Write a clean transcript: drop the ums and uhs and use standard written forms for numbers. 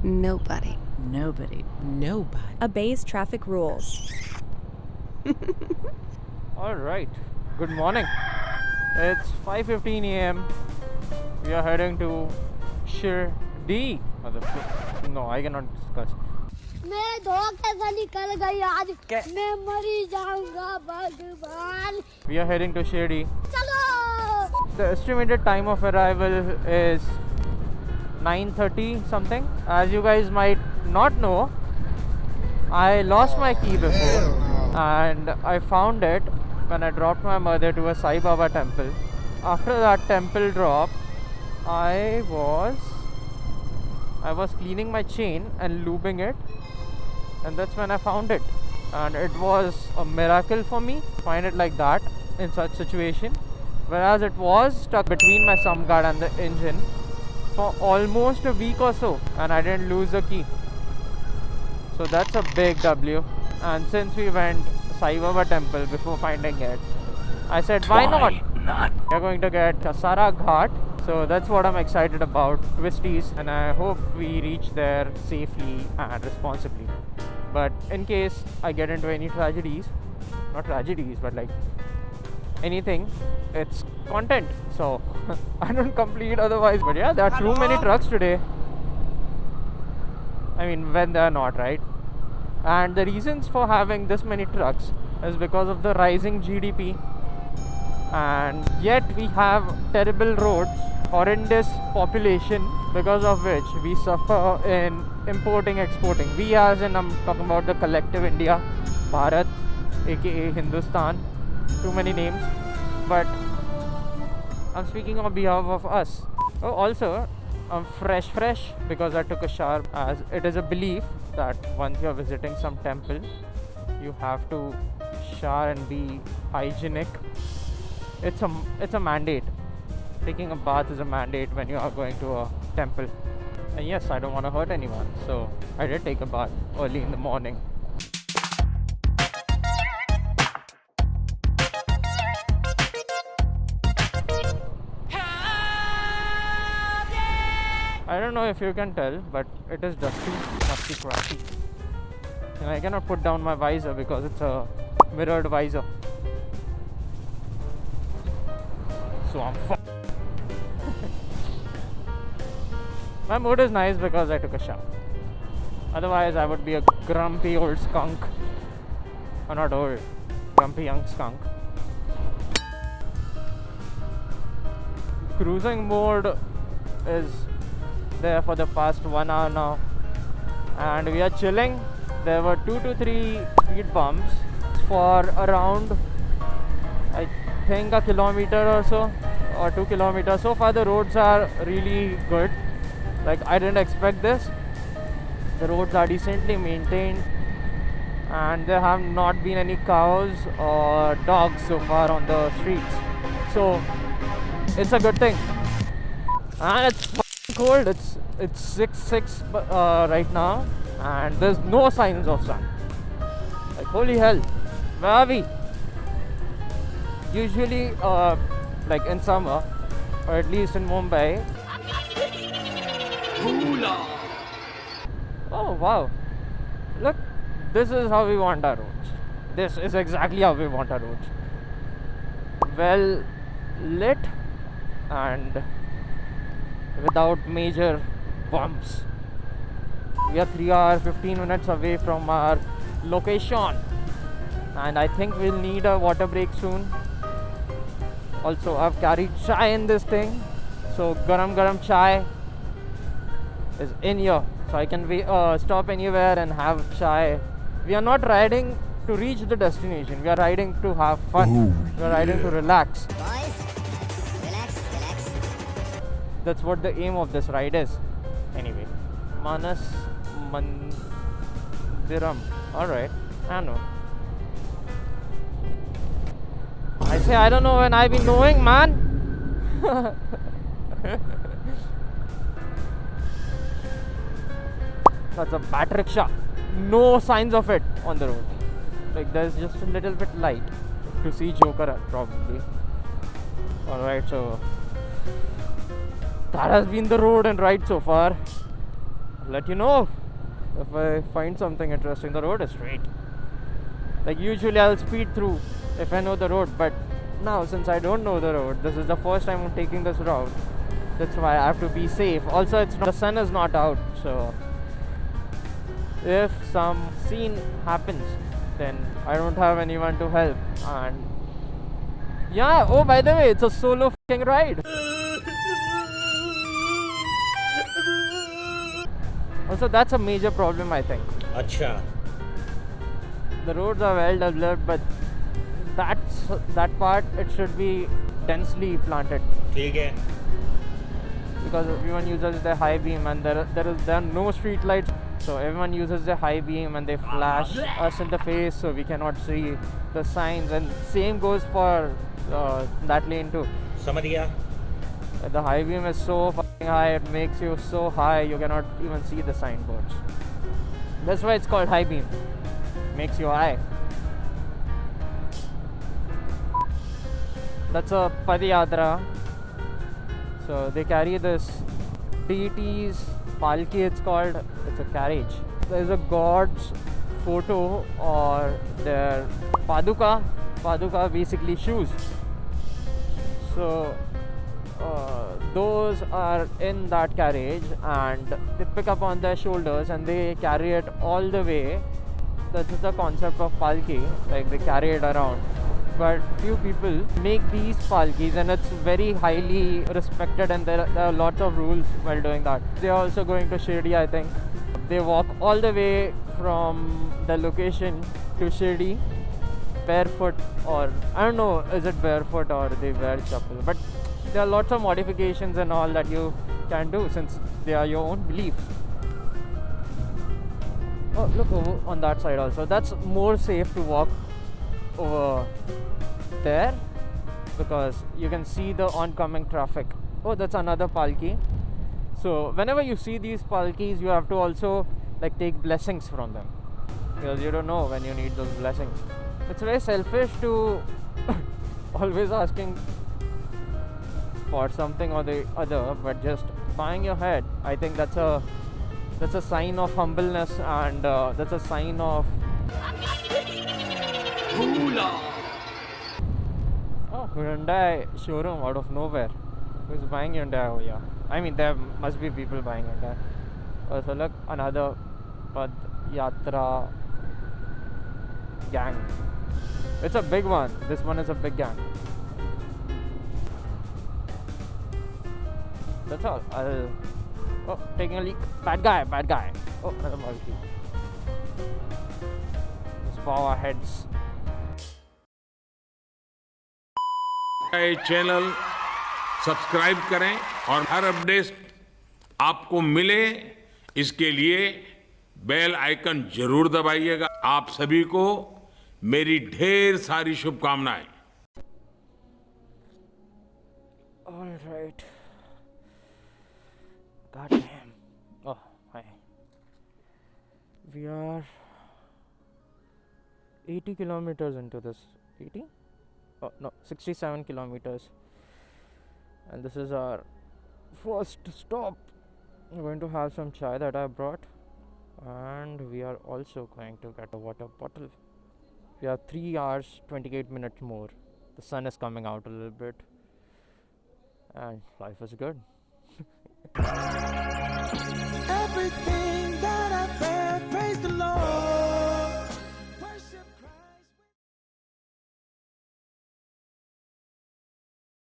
Nobody obeys traffic rules. Alright, good morning. It's 5:15 a.m. We are heading to Shirdi. No, I cannot discuss. मैं धोखे से निकल गई आज मैं मरी जाऊंगा भगवान We are heading to Shirdi. चलो The estimated time of arrival is 9:30 something. As you guys might not know, I lost my key before and I found it when I dropped my mother to a Sai Baba temple. After that temple drop, I was cleaning my chain and lubing it, and that's when I found it. And it was a miracle for me to find it like that in such situation, whereas it was stuck between my sump guard and the engine for almost a week or so, and I didn't lose the key. So that's a big W. And since we went Sai Baba temple before finding it, I said why not? We're going to get Kasara Ghat, so that's what I'm excited about, Twisties, and I hope we reach there safely and responsibly. But in case I get into any tragedies, not tragedies but like anything, it's content, so I don't complete otherwise. But yeah, there are too many trucks today. I mean, when they are not, right? And the reasons for having this many trucks is because of the rising GDP, and yet we have terrible roads, horrendous population, because of which we suffer in importing, exporting. We, as in, I'm talking about the collective India, Bharat, aka Hindustan, too many names, but I'm speaking on behalf of us. Oh, also, I'm fresh because I took a shower, as it is a belief that once you're visiting some temple, you have to shower and be hygienic. It's a mandate. Taking a bath is a mandate when you are going to a temple. And yes, I don't want to hurt anyone, so I did take a bath early in the morning. I don't know if you can tell, but it is dusty, musty, crusty. And I cannot put down my visor because it's a mirrored visor. So I'm My mood is nice because I took a shower. Otherwise, I would be a grumpy old skunk. Or not old, grumpy young skunk. Cruising mode is there for the past 1 hour now, and we are chilling. There were 2 to 3 speed bumps for around, I think, a kilometer or so, or 2 kilometers. So far the roads are really good. Like, I didn't expect this. The roads are decently maintained, and there have not been any cows or dogs so far on the streets, so it's a good thing. And it's cold. It's 6 right now, and there's no signs of sun. Like, holy hell, where are we? Usually like in summer, or at least in Mumbai. Oh wow, look, this is how we want our roads. This is exactly how we want our roads. Well lit and without major bumps. We are 3 hours 15 minutes away from our location, and I think we'll need a water break soon. Also, I've carried chai in this thing, so garam chai is in here, so I can stop anywhere and have chai. We are not riding to reach the destination, we are riding to have fun. We are riding to relax. boys relax That's what the aim of this ride is. Anyway, Manas Mandiram. Alright, I know. I say I don't know when I be knowing, man. That's a bat rickshaw. No signs of it on the road. Like, there's just a little bit light to see Joker probably. Alright, so that has been the road and ride so far. let you know if I find something interesting. The road is straight. Like usually I'll speed through if I know the road, but now since I don't know the road, this is the first time I'm taking this route. That's why I have to be safe. Also, the sun is not out, so if some scene happens, then I don't have anyone to help. And yeah, oh by the way, it's a solo f***ing ride. Also, that's a major problem, I think. अच्छा. The roads are well developed, but that part it should be densely planted ठीक है. because everyone uses the high beam, and there are no street lights, so everyone uses the high beam and they flash us in the face so we cannot see the signs. And same goes for that lane too. समझ गया. The high beam is so fucking high, it makes you so high you cannot even see the signboards. That's why it's called high beam. Makes you high. That's a Padayatra. So they carry this deity's palki, it's called. It's a carriage. There's a god's photo or their paduka. Paduka basically shoes. So those are in that carriage and they pick up on their shoulders and they carry it all the way. That is the concept of palki, like they carry it around. But few people make these palkis and it's very highly respected, and there are lots of rules while doing that. They are also going to Shirdi, I think. They walk all the way from the location to Shirdi barefoot, or I don't know, is it barefoot or they wear chappal, but there are lots of modifications and all that you can do since they are your own beliefs. Oh, look over on that side also. That's more safe to walk over there because you can see the oncoming traffic. Oh, that's another palki. So whenever you see these palkis, you have to also like take blessings from them because you don't know when you need those blessings. It's very selfish to always asking for something or the other, but just bowing your head, I think that's a sign of humbleness, and that's a sign of oh, Hyundai showroom out of nowhere. Who's buying Hyundai over here? I mean, there must be people buying Hyundai. So look, another Padayatra gang. It's a big one. This one is a big gang. That's all. Oh, taking a leak. Bad guy. Oh, another monkey. Let's bow our heads. ये channel subscribe करें और हर update आपको मिले, इसके लिए bell icon जरूर दबाइएगा. आप सभी को मेरी ढेर सारी शुभकामनाएं. All right. God damn. Oh, hi. We are 80 kilometers into this. 80? Oh, no, 67 kilometers. And this is our first stop. We're going to have some chai that I brought. And we are also going to get a water bottle. We have 3 hours, 28 minutes more. The sun is coming out a little bit. And life is good.